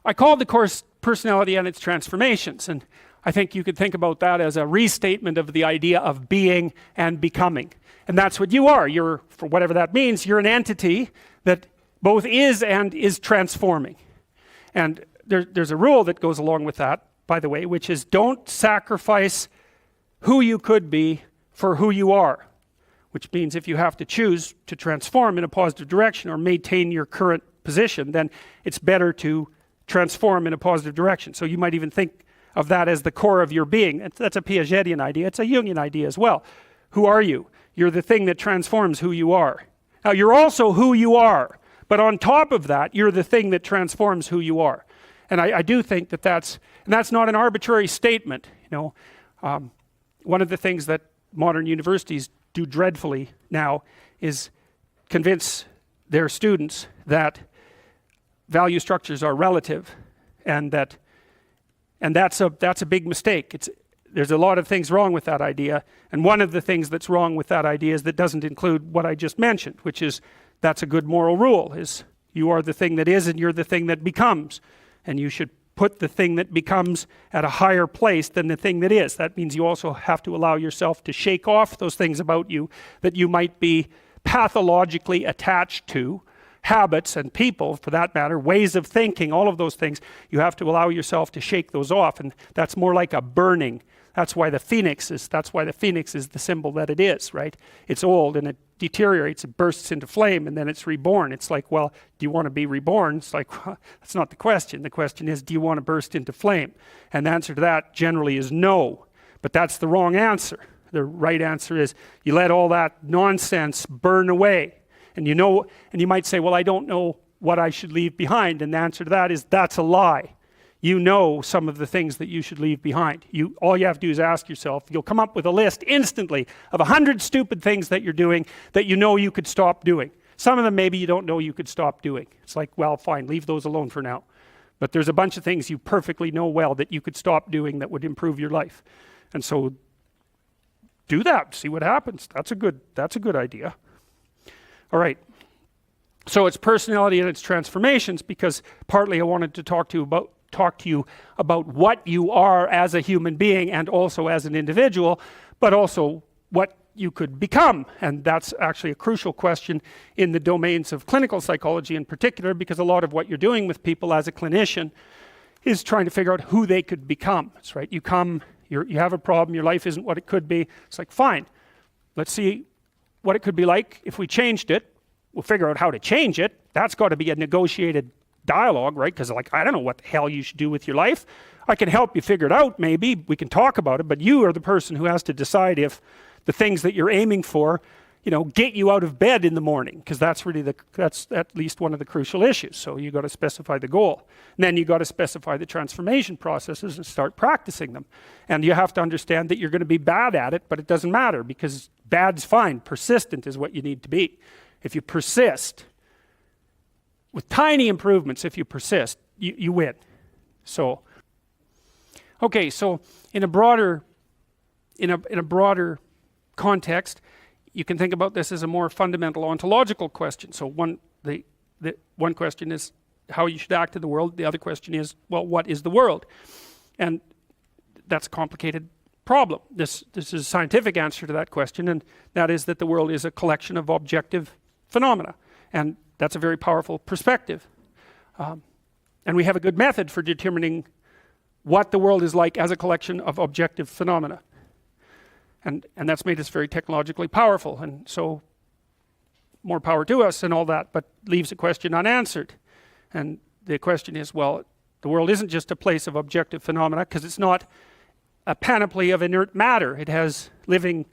I called the course Personality and its Transformations, and I think you could think about that as a restatement of the idea of being and becoming. And that's what you are. You're, for whatever that means, you're an entity that both is and is transforming. And there's a rule that goes along with that, by the way, which is don't sacrifice who you could be for who you are. Which means if you have to choose to transform in a positive direction or maintain your current position, then it's better to transform in a positive direction. So you might even think of that as the core of your being. That's a Piagetian idea. It's a Jungian idea as well. Who are you? You're the thing that transforms who you are. Now you're also who you are, but on top of that, you're the thing that transforms who you are. And I do think that that's not an arbitrary statement. You know, one of the things that modern universities do dreadfully now is convince their students that value structures are relative, and that's a big mistake. There's a lot of things wrong with that idea, and one of the things that's wrong with that idea is that doesn't include what I just mentioned, which is that's a good moral rule, is you are the thing that is and you're the thing that becomes, and you should put the thing that becomes at a higher place than the thing that is. That means you also have to allow yourself to shake off those things about you that you might be pathologically attached to, habits and people for that matter, ways of thinking, all of those things. You have to allow yourself to shake those off, and that's more like a burning. That's why the phoenix is the symbol that it is, right? It's old and it deteriorates, it bursts into flame, and then it's reborn. It's like, well, do you want to be reborn? It's like, well, that's not the question. The question is, do you want to burst into flame? And the answer to that generally is no, but that's the wrong answer. The right answer is you let all that nonsense burn away. And you know, and you might say, well, I don't know what I should leave behind. And the answer to that is that's a lie. You know some of the things that you should leave behind. All you have to do is ask yourself. You'll come up with a list instantly of 100 stupid things that you're doing that you know you could stop doing. Some of them maybe you don't know you could stop doing. It's like, well, fine, leave those alone for now. But there's a bunch of things you perfectly know well that you could stop doing that would improve your life. And so do that, see what happens. That's a good idea. All right. So it's personality and its transformations, because partly I wanted to talk to you about what you are as a human being and also as an individual, but also what you could become. And that's actually a crucial question in the domains of clinical psychology in particular, because a lot of what you're doing with people as a clinician is trying to figure out who they could become. That's right. You have a problem, your life isn't what it could be. It's like, fine, let's see what it could be like if we changed it. We'll figure out how to change it. That's got to be a negotiated dialogue, right? Because like, I don't know what the hell you should do with your life. I can help you figure it out, maybe. We can talk about it, but you are the person who has to decide if the things that you're aiming for, you know, get you out of bed in the morning, because that's really that's at least one of the crucial issues. So you got to specify the goal. And then you got to specify the transformation processes and start practicing them. And you have to understand that you're going to be bad at it, but it doesn't matter, because bad's fine. Persistent is what you need to be. If you persist, with tiny improvements, if you persist, you win. So, okay, so in a broader context, you can think about this as a more fundamental ontological question. So one question is how you should act in the world. The other question is, well, what is the world? And that's a complicated problem. This is a scientific answer to that question, and that is that the world is a collection of objective phenomena. And that's a very powerful perspective. And we have a good method for determining what the world is like as a collection of objective phenomena. And that's made us very technologically powerful. And so more power to us and all that, but leaves a question unanswered. And the question is, well, the world isn't just a place of objective phenomena, because it's not a panoply of inert matter. It has living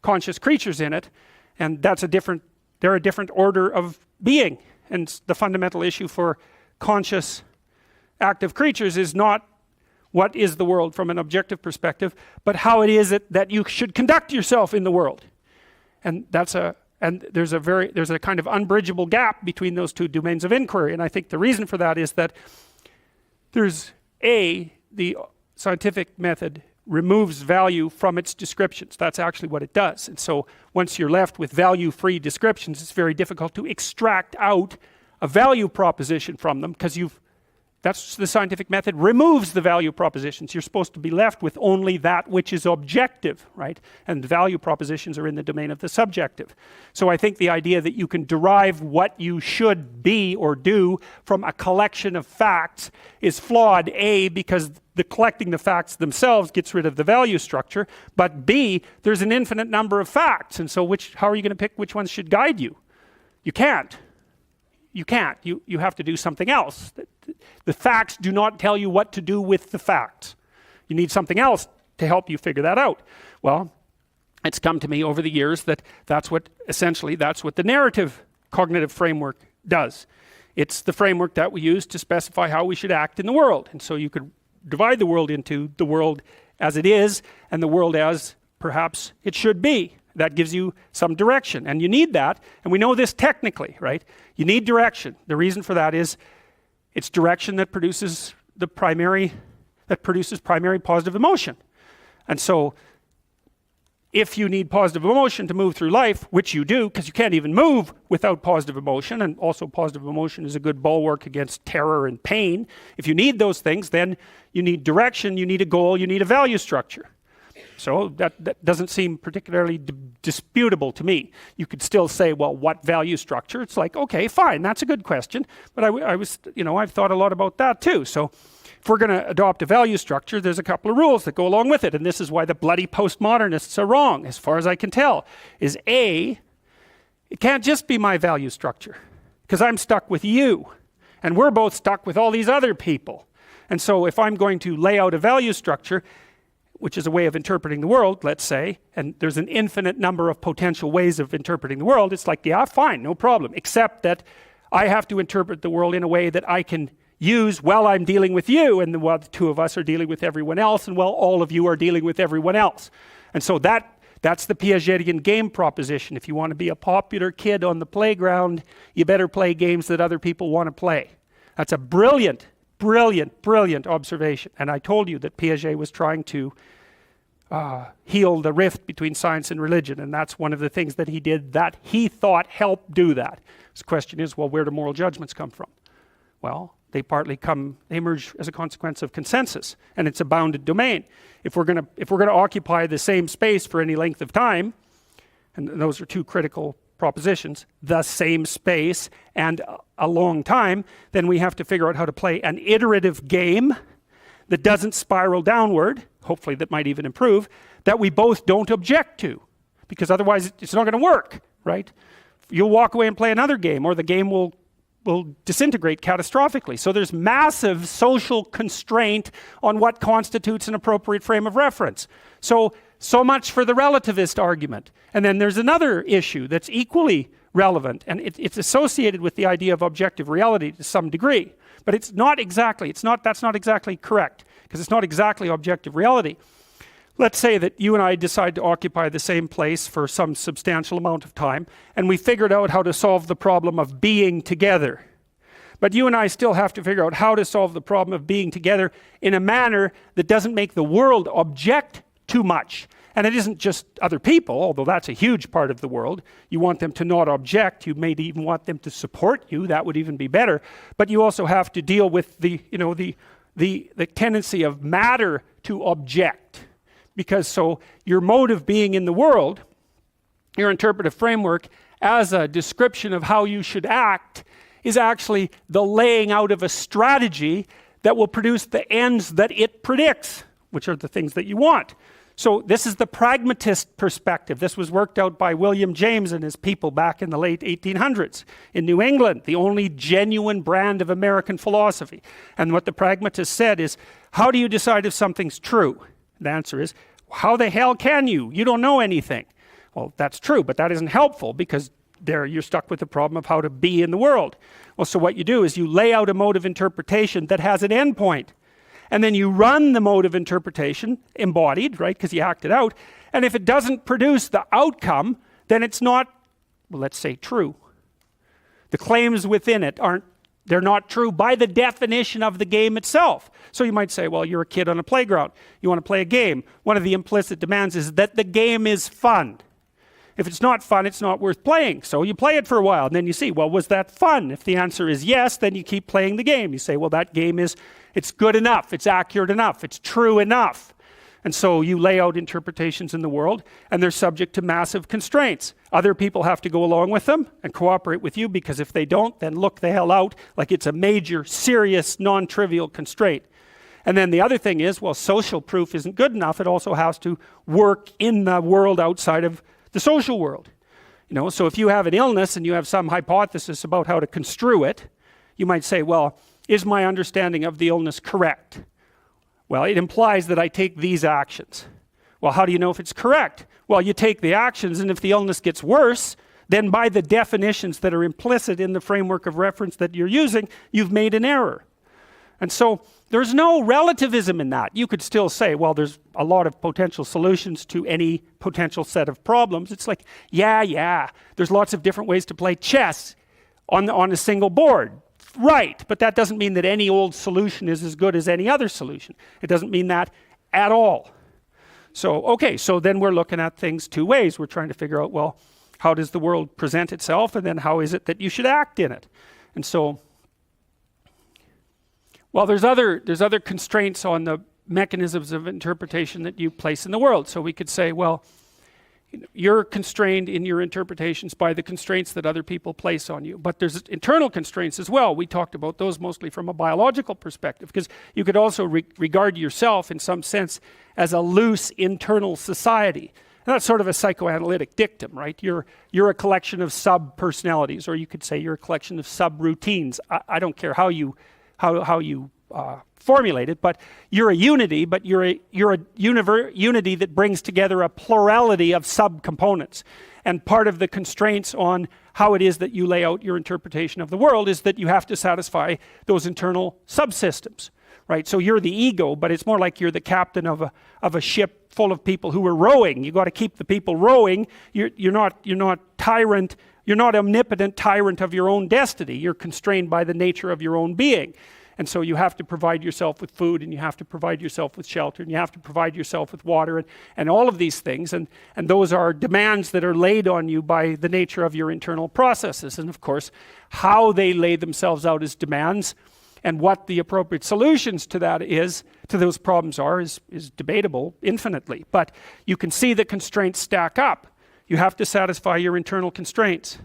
conscious creatures in it. And they're a different order of being. And the fundamental issue for conscious active creatures is not what is the world from an objective perspective, but how it is that you should conduct yourself in the world. And there's a kind of unbridgeable gap between those two domains of inquiry. And I think the reason for that is that the scientific method removes value from its descriptions. That's actually what it does. And so once you're left with value-free descriptions, it's very difficult to extract out a value proposition from them, because you've That's the scientific method, removes the value propositions. You're supposed to be left with only that which is objective, right? And value propositions are in the domain of the subjective. So I think the idea that you can derive what you should be or do from a collection of facts is flawed, A, because the collecting the facts themselves gets rid of the value structure, but B, there's an infinite number of facts, and so how are you going to pick which ones should guide you? You can't. You can't. You have to do something else. The facts do not tell you what to do with the facts. You need something else to help you figure that out. Well, it's come to me over the years that that's what the narrative cognitive framework does. It's the framework that we use to specify how we should act in the world. And so you could divide the world into the world as it is and the world as perhaps it should be. That gives you some direction, and you need that, and we know this technically, right? You need direction. The reason for that is it's direction that produces primary positive emotion. And so if you need positive emotion to move through life, which you do, because you can't even move without positive emotion, and also positive emotion is a good bulwark against terror and pain. If you need those things, then you need direction, you need a goal, you need a value structure. So that doesn't seem particularly disputable to me. You could still say, well, what value structure? It's like, okay, fine, that's a good question. But I've thought a lot about that too. So if we're going to adopt a value structure, there's a couple of rules that go along with it. And this is why the bloody postmodernists are wrong, as far as I can tell, is A, it can't just be my value structure, because I'm stuck with you. And we're both stuck with all these other people. And so if I'm going to lay out a value structure, which is a way of interpreting the world, let's say, and there's an infinite number of potential ways of interpreting the world, it's like, yeah, fine, no problem, except that I have to interpret the world in a way that I can use while I'm dealing with you, and while the two of us are dealing with everyone else, and while all of you are dealing with everyone else. And so that's the Piagetian game proposition. If you want to be a popular kid on the playground, you better play games that other people want to play. That's a brilliant observation. And I told you that Piaget was trying to heal the rift between science and religion, and that's one of the things that he did that he thought helped do that. The question is, well, where do moral judgments come from? Well, they emerge as a consequence of consensus, and it's a bounded domain. If we're going to occupy the same space for any length of time, and those are two critical propositions, the same space and a long time, then we have to figure out how to play an iterative game that doesn't spiral downward, hopefully that might even improve, that we both don't object to, because otherwise it's not going to work, right? You'll walk away and play another game, or the game will disintegrate catastrophically. So there's massive social constraint on what constitutes an appropriate frame of reference. So much for the relativist argument. And then there's another issue that's equally relevant, and it's associated with the idea of objective reality to some degree. But that's not exactly correct, because it's not exactly objective reality. Let's say that you and I decide to occupy the same place for some substantial amount of time, and we figured out how to solve the problem of being together. But you and I still have to figure out how to solve the problem of being together in a manner that doesn't make the world object too much. And it isn't just other people, although that's a huge part of the world. You want them to not object. You may even want them to support you. That would even be better. But you also have to deal with the tendency of matter to object. Because so your mode of being in the world, your interpretive framework, as a description of how you should act, is actually the laying out of a strategy that will produce the ends that it predicts, which are the things that you want. So this is the pragmatist perspective. This was worked out by William James and his people back in the late 1800s in New England, the only genuine brand of American philosophy. And what the pragmatist said is, how do you decide if something's true? The answer is, how the hell can you? You don't know anything. Well, that's true, but that isn't helpful, because there you're stuck with the problem of how to be in the world. Well, so what you do is you lay out a mode of interpretation that has an endpoint. And then you run the mode of interpretation, embodied, right, because you act it out. And if it doesn't produce the outcome, then it's not, well, let's say, true. The claims within it they're not true by the definition of the game itself. So you might say, well, you're a kid on a playground. You want to play a game. One of the implicit demands is that the game is fun. If it's not fun, it's not worth playing. So you play it for a while, and then you see, well, was that fun? If the answer is yes, then you keep playing the game. You say, well, that game it's good enough, it's accurate enough, it's true enough. And so you lay out interpretations in the world, and they're subject to massive constraints. Other people have to go along with them and cooperate with you, because if they don't, then look the hell out, like it's a major, serious, non-trivial constraint. And then the other thing is, well, social proof isn't good enough. It also has to work in the world outside of the social world. So if you have an illness and you have some hypothesis about how to construe it, you might say, well, is my understanding of the illness correct? Well, it implies that I take these actions. Well, how do you know if it's correct? Well, you take the actions, and if the illness gets worse, then by the definitions that are implicit in the framework of reference that you're using, you've made an error. And so there's no relativism in that. You could still say, well, there's a lot of potential solutions to any potential set of problems. It's like, yeah, there's lots of different ways to play chess on a single board. Right, but that doesn't mean that any old solution is as good as any other solution. It doesn't mean that at all. So, okay, so then we're looking at things two ways. We're trying to figure out, well, how does the world present itself, and then how is it that you should act in it? And so, well, there's other constraints on the mechanisms of interpretation that you place in the world. So we could say, well, you're constrained in your interpretations by the constraints that other people place on you. But there's internal constraints as well. We talked about those mostly from a biological perspective, because you could also regard yourself in some sense as a loose internal society. And that's sort of a psychoanalytic dictum, right? You're a collection of sub-personalities, or you could say you're a collection of sub-routines. I don't care how you formulate it, but you're a unity, but you're a unity that brings together a plurality of subcomponents. And part of the constraints on how it is that you lay out your interpretation of the world is that you have to satisfy those internal subsystems, right? So you're the ego, but it's more like you're the captain of a ship full of people who are rowing. You got to keep the people rowing. You're not tyrant. You're not omnipotent tyrant of your own destiny. You're constrained by the nature of your own being. And so you have to provide yourself with food, and you have to provide yourself with shelter, and you have to provide yourself with water, and all of these things. And those are demands that are laid on you by the nature of your internal processes. And of course, how they lay themselves out as demands and what the appropriate solutions to that is, to those problems are, is debatable infinitely. But you can see the constraints stack up. You have to satisfy your internal constraints.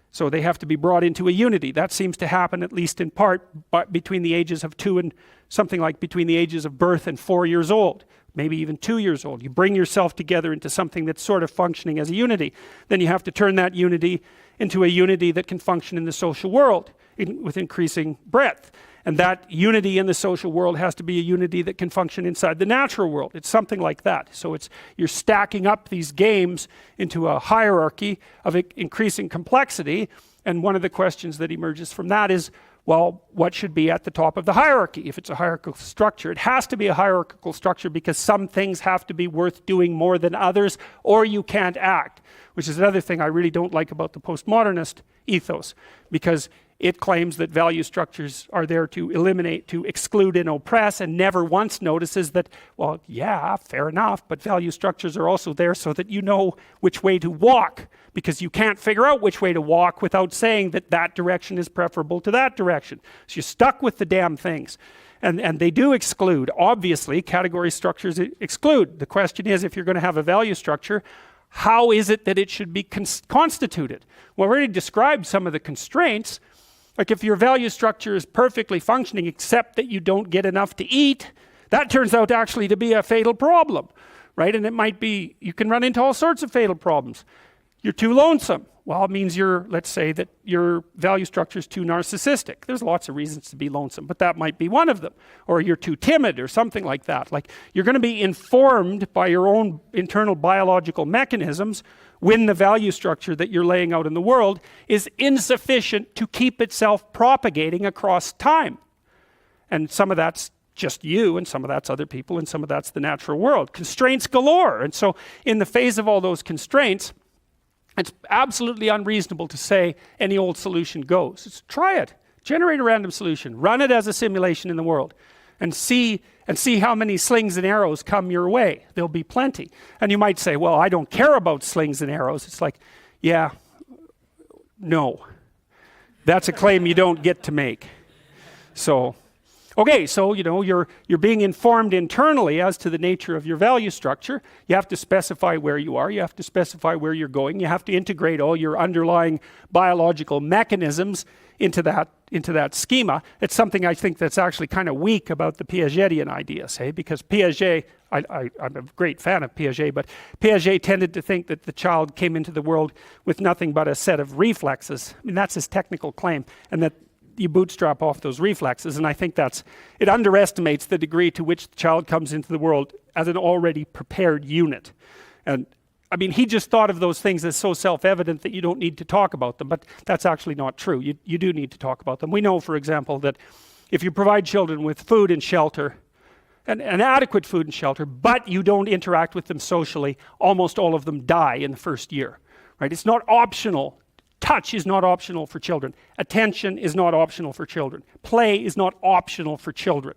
So they have to be brought into a unity. That seems to happen, at least in part, between the ages of 2 and something like between the ages of birth and 4 years old, maybe even 2 years old. You bring yourself together into something that's sort of functioning as a unity. Then you have to turn that unity into a unity that can function in the social world with increasing breadth. And that unity in the social world has to be a unity that can function inside the natural world. It's something like that. So you're stacking up these games into a hierarchy of increasing complexity. And one of the questions that emerges from that is, well, what should be at the top of the hierarchy? If it's a hierarchical structure, it has to be a hierarchical structure, because some things have to be worth doing more than others, or you can't act, which is another thing I really don't like about the postmodernist ethos, because it claims that value structures are there to eliminate, to exclude and oppress, and never once notices that, well, yeah, fair enough, but value structures are also there so that you know which way to walk, because you can't figure out which way to walk without saying that that direction is preferable to that direction. So you're stuck with the damn things. And they do exclude. Obviously, category structures exclude. The question is, if you're going to have a value structure, how is it that it should be constituted? Well, I already described some of the constraints. Like if your value structure is perfectly functioning except that you don't get enough to eat, that turns out actually to be a fatal problem, right? And it might be, you can run into all sorts of fatal problems. You're too lonesome. Well, it means let's say that your value structure is too narcissistic. There's lots of reasons to be lonesome, but that might be one of them. Or you're too timid or something like that. Like you're going to be informed by your own internal biological mechanisms when the value structure that you're laying out in the world is insufficient to keep itself propagating across time. And some of that's just you, and some of that's other people, and some of that's the natural world. Constraints galore. And so in the face of all those constraints, it's absolutely unreasonable to say any old solution goes. Try it. Generate a random solution. Run it as a simulation in the world. And see and see how many slings and arrows come your way. There'll be plenty. And you might say, well, I don't care about slings and arrows. It's like, yeah, no. That's a claim you don't get to make. So, okay, so you're being informed internally as to the nature of your value structure. You have to specify where you are. You have to specify where you're going. You have to integrate all your underlying biological mechanisms into that schema. It's something I think that's actually kind of weak about the Piagetian ideas, because Piaget, I'm a great fan of Piaget, but Piaget tended to think that the child came into the world with nothing but a set of reflexes. I mean, that's his technical claim, and that you bootstrap off those reflexes, and I think it underestimates the degree to which the child comes into the world as an already prepared unit. And I mean, he just thought of those things as so self-evident that you don't need to talk about them, but that's actually not true. You do need to talk about them. We know, for example, that if you provide children with food and shelter, and adequate food and shelter, but you don't interact with them socially, almost all of them die in the first year, right? It's not optional. Touch is not optional for children. Attention is not optional for children. Play is not optional for children.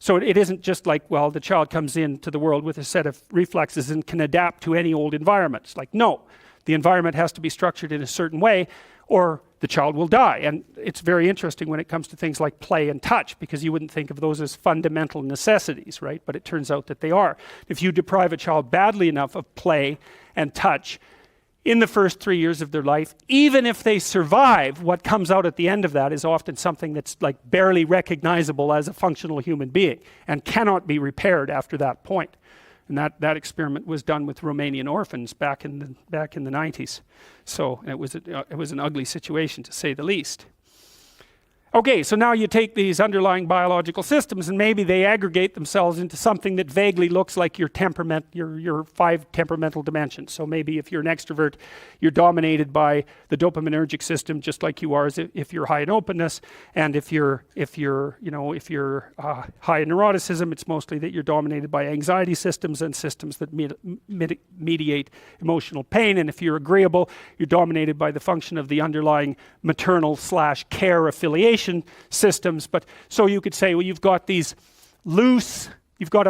So it isn't just like, well, the child comes into the world with a set of reflexes and can adapt to any old environment. It's like, no, the environment has to be structured in a certain way or the child will die. And it's very interesting when it comes to things like play and touch, because you wouldn't think of those as fundamental necessities, right? But it turns out that they are. If you deprive a child badly enough of play and touch in the first 3 years of their life, even if they survive, what comes out at the end of that is often something that's like barely recognizable as a functional human being and cannot be repaired after that point. And that experiment was done with Romanian orphans back in the 90s. So it was an ugly situation, to say the least. Okay, so now you take these underlying biological systems and maybe they aggregate themselves into something that vaguely looks like your temperament, your 5 temperamental dimensions. So maybe if you're an extrovert, you're dominated by the dopaminergic system, just like you are if you're high in openness. And if you're high in neuroticism, it's mostly that you're dominated by anxiety systems and systems that mediate emotional pain. And if you're agreeable, you're dominated by the function of the underlying maternal/care affiliation systems. But so you could say, well, you've got a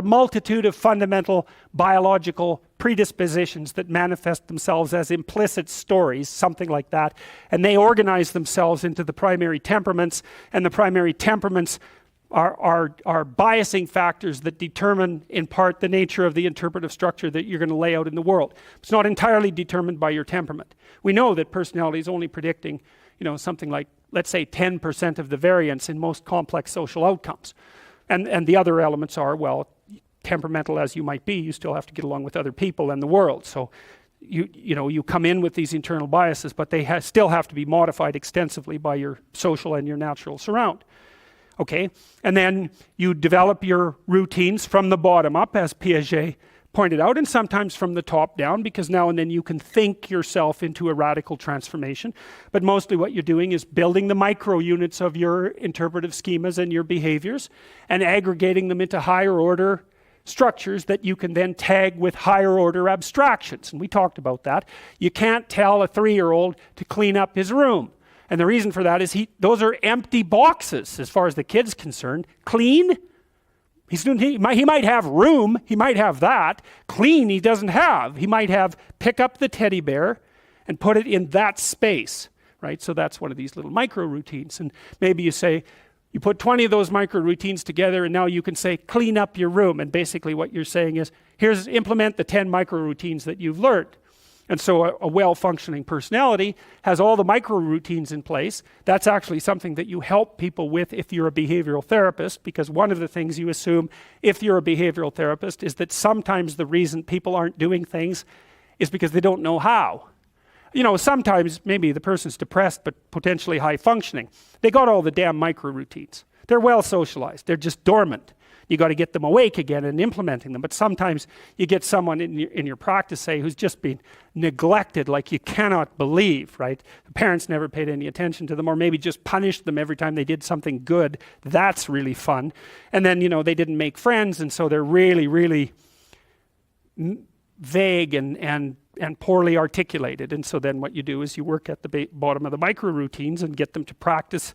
multitude of fundamental biological predispositions that manifest themselves as implicit stories, something like that, and they organize themselves into the primary temperaments, and the primary temperaments are biasing factors that determine in part the nature of the interpretive structure that you're going to lay out in the world. It's not entirely determined by your temperament. We know that personality is only predicting something like, let's say, 10% of the variance in most complex social outcomes. And the other elements are, well, temperamental as you might be, you still have to get along with other people and the world. So you come in with these internal biases, but they still have to be modified extensively by your social and your natural surround. Okay, and then you develop your routines from the bottom up, as Piaget pointed out, and sometimes from the top down, because now and then you can think yourself into a radical transformation. But mostly what you're doing is building the micro units of your interpretive schemas and your behaviors and aggregating them into higher order structures that you can then tag with higher order abstractions. And we talked about that. You can't tell a 3-year-old to clean up his room. And the reason for that is those are empty boxes as far as the kid's concerned. Clean? He might have room, he might have that. Clean he doesn't have. He might have pick up the teddy bear and put it in that space, right? So that's one of these little micro routines. And maybe you say, you put 20 of those micro routines together and now you can say, clean up your room. And basically what you're saying is, implement the 10 micro routines that you've learned. And so a well-functioning personality has all the micro routines in place. That's actually something that you help people with if you're a behavioral therapist, because one of the things you assume if you're a behavioral therapist is that sometimes the reason people aren't doing things is because they don't know how. Sometimes maybe the person's depressed but potentially high functioning. They got all the damn micro routines. They're well socialized. They're just dormant. You got to get them awake again and implementing them. But sometimes you get someone in your practice, say, who's just been neglected like you cannot believe, right? The parents never paid any attention to them, or maybe just punished them every time they did something good. That's really fun. And then, they didn't make friends, and so they're really, really vague and poorly articulated. And so then what you do is you work at the bottom of the micro routines and get them to practice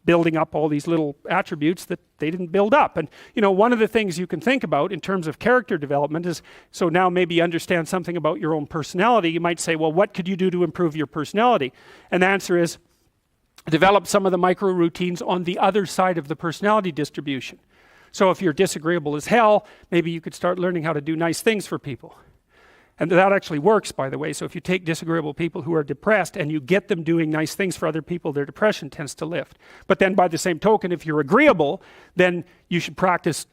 building up all these little attributes that they didn't build up. And you know, one of the things you can think about in terms of character development is, so now maybe you understand something about your own personality. You might say, well, what could you do to improve your personality? And the answer is, develop some of the micro routines on the other side of the personality distribution. So if you're disagreeable as hell, maybe you could start learning how to do nice things for people. And that actually works, by the way. So if you take disagreeable people who are depressed and you get them doing nice things for other people, their depression tends to lift. But then by the same token, if you're agreeable, then you should practice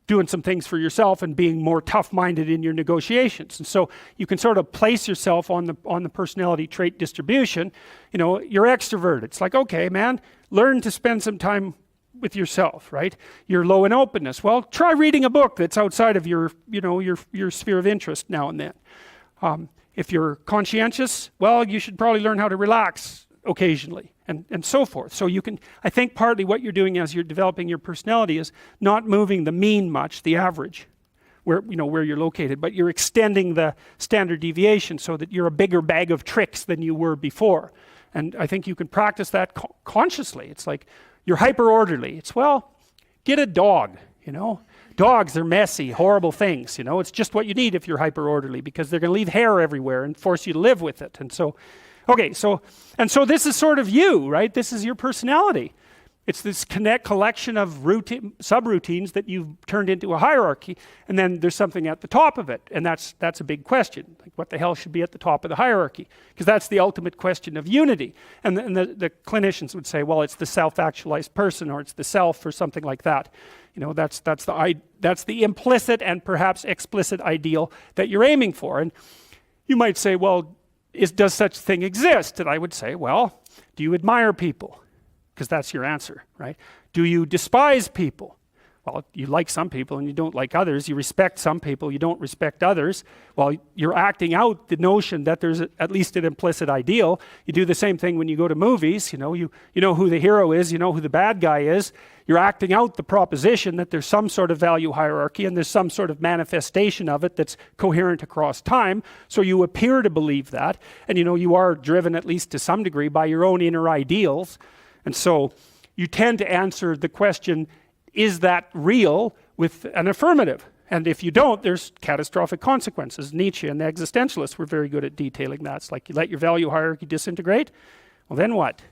doing some things for yourself and being more tough-minded in your negotiations. And so you can sort of place yourself on the personality trait distribution. You know, you're extroverted. It's like, okay, man, learn to spend some time with yourself, right? You're low in openness. Well, try reading a book that's outside of your, you know, your sphere of interest now and then. If you're conscientious, well, you should probably learn how to relax occasionally, and so forth. So you can, I think partly what you're doing as you're developing your personality is not moving the mean much, the average, where, you know, where you're located, but you're extending the standard deviation so that you're a bigger bag of tricks than you were before. And I think you can practice that consciously. It's like, you're hyper orderly. It's, well, get a dog, you know. Dogs are messy, horrible things, you know. It's just what you need if you're hyper orderly, because they're going to leave hair everywhere and force you to live with it. And so, okay, so this is sort of you, right? This is your personality. It's this collection of subroutines that you've turned into a hierarchy, and then there's something at the top of it, and that's a big question. Like, what the hell should be at the top of the hierarchy? Because that's the ultimate question of unity. And the clinicians would say, well, it's the self-actualized person, or it's the self, or something like that. You know, that's the implicit and perhaps explicit ideal that you're aiming for. And you might say, well, does such a thing exist? And I would say, well, do you admire people? Because that's your answer, right? Do you despise people? Well, you like some people and you don't like others. You respect some people, you don't respect others. Well, you're acting out the notion that there's at least an implicit ideal. You do the same thing when you go to movies. You know who the hero is, you know who the bad guy is. You're acting out the proposition that there's some sort of value hierarchy and there's some sort of manifestation of it that's coherent across time. So you appear to believe that. And you know, you are driven at least to some degree by your own inner ideals. And so you tend to answer the question, is that real, with an affirmative? And if you don't, there's catastrophic consequences. Nietzsche and the existentialists were very good at detailing that. It's like, you let your value hierarchy disintegrate, well, then what?